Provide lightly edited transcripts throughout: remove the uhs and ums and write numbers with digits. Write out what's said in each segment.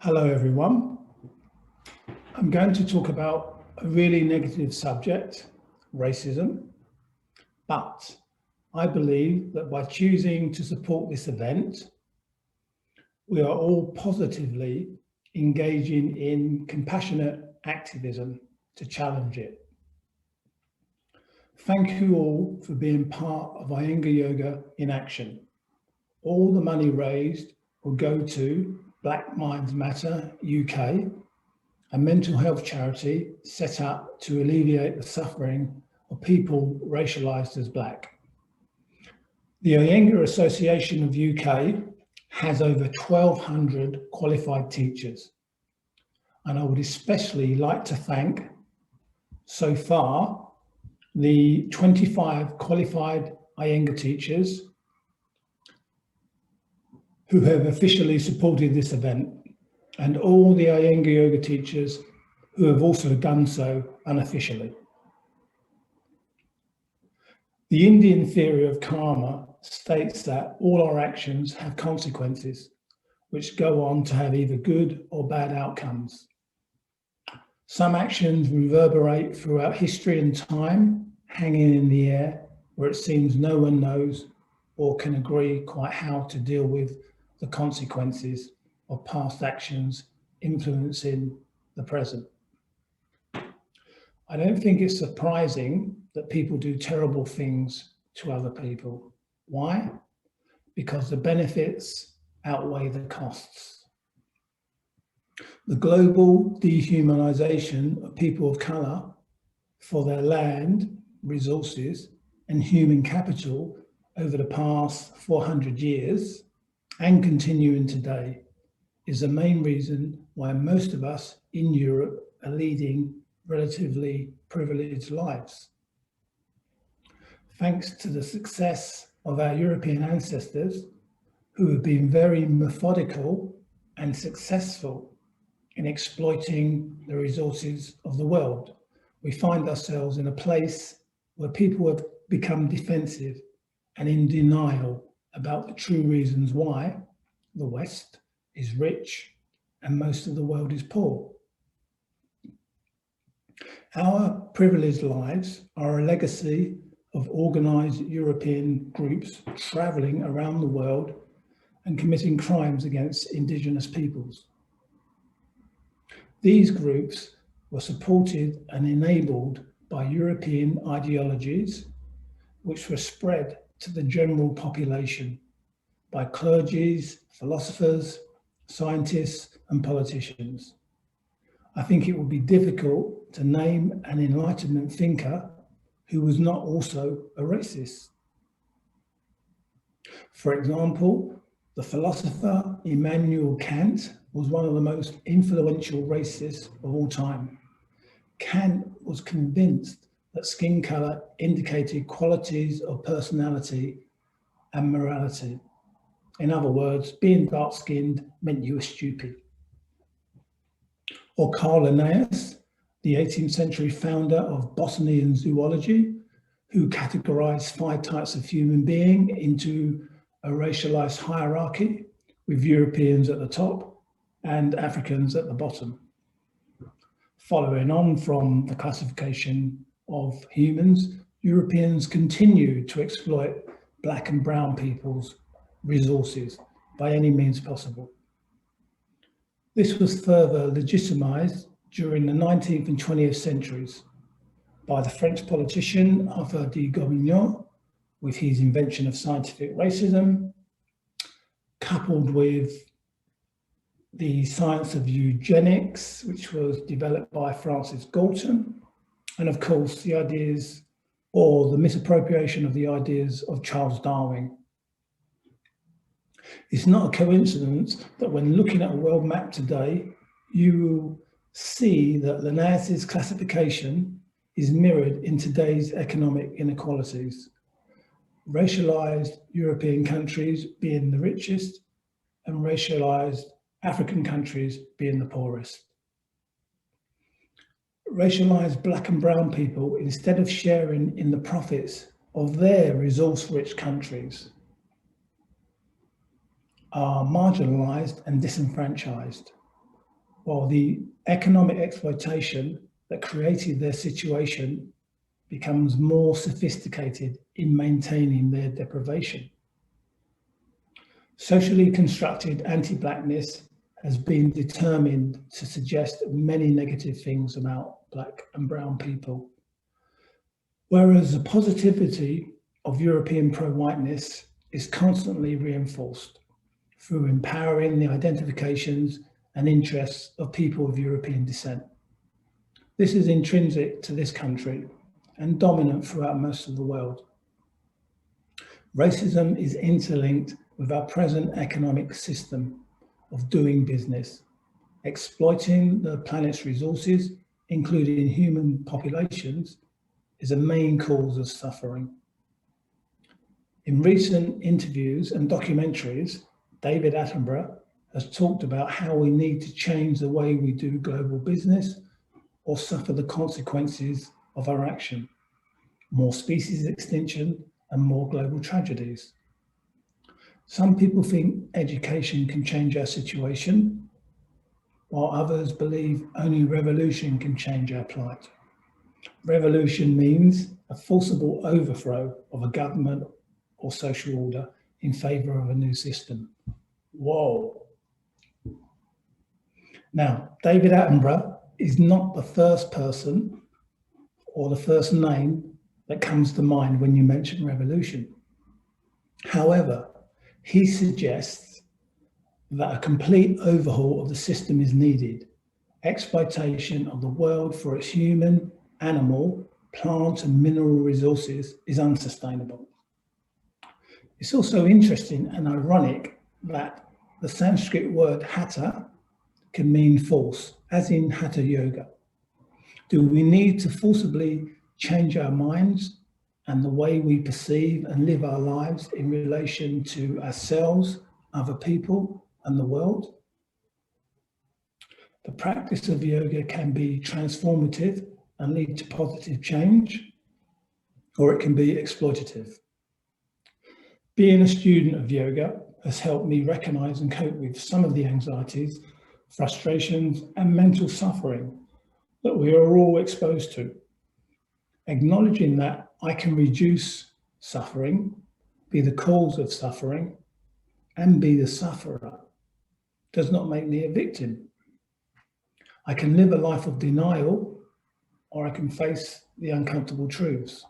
Hello everyone. I'm going to talk about a really negative subject, racism, but I believe that by choosing to support this event, we are all positively engaging in compassionate activism to challenge it. Thank you all for being part of Iyengar Yoga in Action. All the money raised will go to Black Minds Matter UK, a mental health charity set up to alleviate the suffering of people racialised as Black. The Iyengar Association of UK has over 1,200 qualified teachers, and I would especially like to thank, so far, the 25 qualified Iyengar teachers who have officially supported this event, and all the Iyengar Yoga teachers who have also done so unofficially. The Indian theory of karma states that all our actions have consequences, which go on to have either good or bad outcomes. Some actions reverberate throughout history and time, hanging in the air, where it seems no one knows or can agree quite how to deal with the consequences of past actions influencing the present. I don't think it's surprising that people do terrible things to other people. Why? Because the benefits outweigh the costs. The global dehumanization of people of colour for their land, resources, and human capital over the past 400 years and continuing today is the main reason why most of us in Europe are leading relatively privileged lives. Thanks to the success of our European ancestors, who have been very methodical and successful in exploiting the resources of the world, we find ourselves in a place where people have become defensive and in denial about the true reasons why the West is rich and most of the world is poor. Our privileged lives are a legacy of organised European groups travelling around the world and committing crimes against indigenous peoples. These groups were supported and enabled by European ideologies, which were spread to the general population by clergies, philosophers, scientists, and politicians. I think it would be difficult to name an Enlightenment thinker who was not also a racist. For example, the philosopher Immanuel Kant was one of the most influential racists of all time. Kant was convinced that skin colour indicated qualities of personality and morality. In other words, being dark-skinned meant you were stupid. Or Carl Linnaeus, the 18th century founder of botany and zoology, who categorized 5 types of human being into a racialized hierarchy, with Europeans at the top and Africans at the bottom. Following on from the classification of humans, Europeans continued to exploit Black and brown people's resources by any means possible. This was further legitimized during the 19th and 20th centuries by the French politician Arthur de Gobineau, with his invention of scientific racism, coupled with the science of eugenics, which was developed by Francis Galton, and of course the ideas or the misappropriation of the ideas of Charles Darwin. It's not a coincidence that when looking at a world map today, you will see that Linnaeus' classification is mirrored in today's economic inequalities. Racialized European countries being the richest and racialized African countries being the poorest. Racialized Black and brown people, instead of sharing in the profits of their resource-rich countries, are marginalized and disenfranchised. while the economic exploitation that created their situation becomes more sophisticated in maintaining their deprivation. Socially constructed anti-blackness has been determined to suggest many negative things about black and brown people, whereas the positivity of European pro-whiteness is constantly reinforced through empowering the identifications and interests of people of European descent. This is intrinsic to this country and dominant throughout most of the world. Racism is interlinked with our present economic system of doing business, exploiting the planet's resources, including human populations, is a main cause of suffering. In recent interviews and documentaries, David Attenborough has talked about how we need to change the way we do global business or suffer the consequences of our action, more species extinction and more global tragedies. Some people think education can change our situation, while others believe only revolution can change our plight. Revolution means a forcible overthrow of a government or social order in favour of a new system. Whoa. Now, David Attenborough is not the first person or the first name that comes to mind when you mention revolution. However, he suggests that a complete overhaul of the system is needed. Exploitation of the world for its human, animal, plant and mineral resources is unsustainable. It's also interesting and ironic that the Sanskrit word hatha can mean force, as in hatha yoga. Do we need to forcibly change our minds and the way we perceive and live our lives in relation to ourselves, other people, and the world? The practice of yoga can be transformative and lead to positive change, or it can be exploitative. Being a student of yoga has helped me recognize and cope with some of the anxieties, frustrations, and mental suffering that we are all exposed to. Acknowledging that I can reduce suffering, be the cause of suffering, and be the sufferer does not make me a victim. I can live a life of denial, or I can face the uncomfortable truths.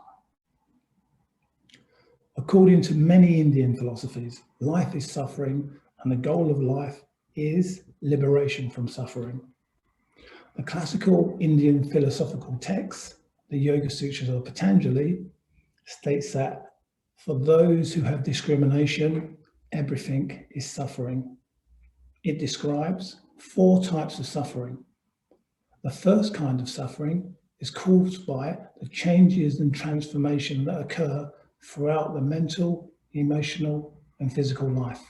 According to many Indian philosophies, life is suffering, and the goal of life is liberation from suffering. The classical Indian philosophical text, the Yoga Sutras of Patanjali, states that for those who have discrimination, everything is suffering. It describes 4 types of suffering. The first kind of suffering is caused by the changes and transformation that occur throughout the mental, emotional, and physical life.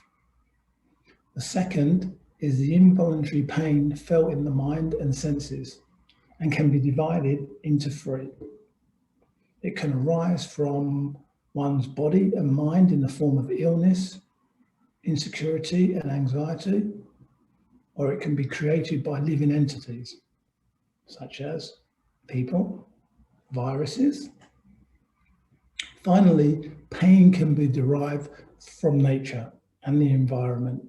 The second is the involuntary pain felt in the mind and senses and can be divided into 3. It can arise from one's body and mind in the form of illness, insecurity, and anxiety, or it can be created by living entities, such as people, viruses. Finally, pain can be derived from nature and the environment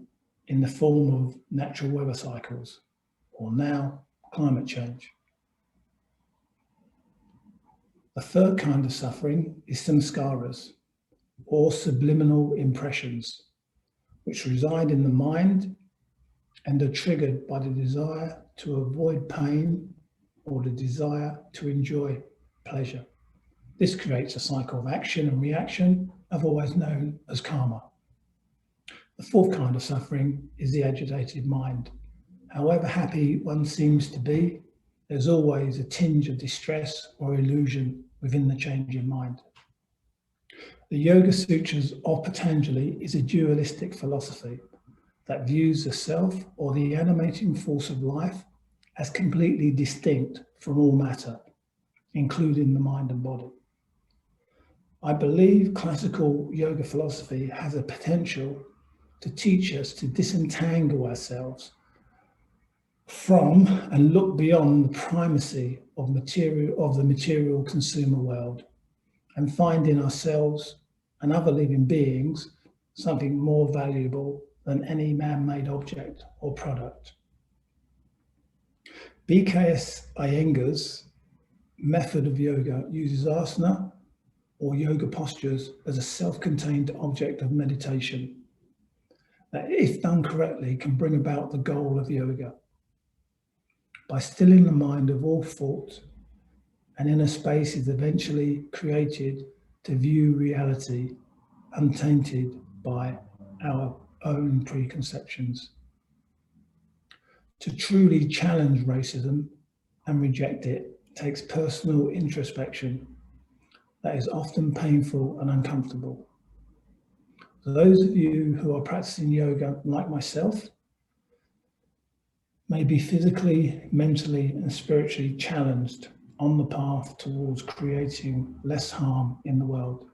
in the form of natural weather cycles, or now climate change. The third kind of suffering is samskaras, or subliminal impressions, which reside in the mind and are triggered by the desire to avoid pain or the desire to enjoy pleasure. This creates a cycle of action and reaction, otherwise known as karma. The fourth kind of suffering is the agitated mind. However happy one seems to be, there's always a tinge of distress or illusion within the changing mind. The Yoga Sutras of Patanjali is a dualistic philosophy that views the self or the animating force of life as completely distinct from all matter, including the mind and body. I believe classical yoga philosophy has a potential to teach us to disentangle ourselves from and look beyond the primacy of the material consumer world and find in ourselves and other living beings something more valuable than any man-made object or product. BKS Iyengar's method of yoga uses asana or yoga postures as a self-contained object of meditation that, if done correctly, can bring about the goal of yoga. By stilling the mind of all thought, an inner space is eventually created to view reality untainted by our own preconceptions. To truly challenge racism and reject it takes personal introspection that is often painful and uncomfortable. For those of you who are practicing yoga like myself, may be physically, mentally, and spiritually challenged on the path towards creating less harm in the world.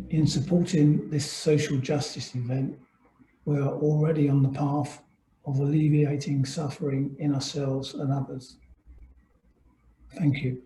In supporting this social justice event, we are already on the path of alleviating suffering in ourselves and others. Thank you.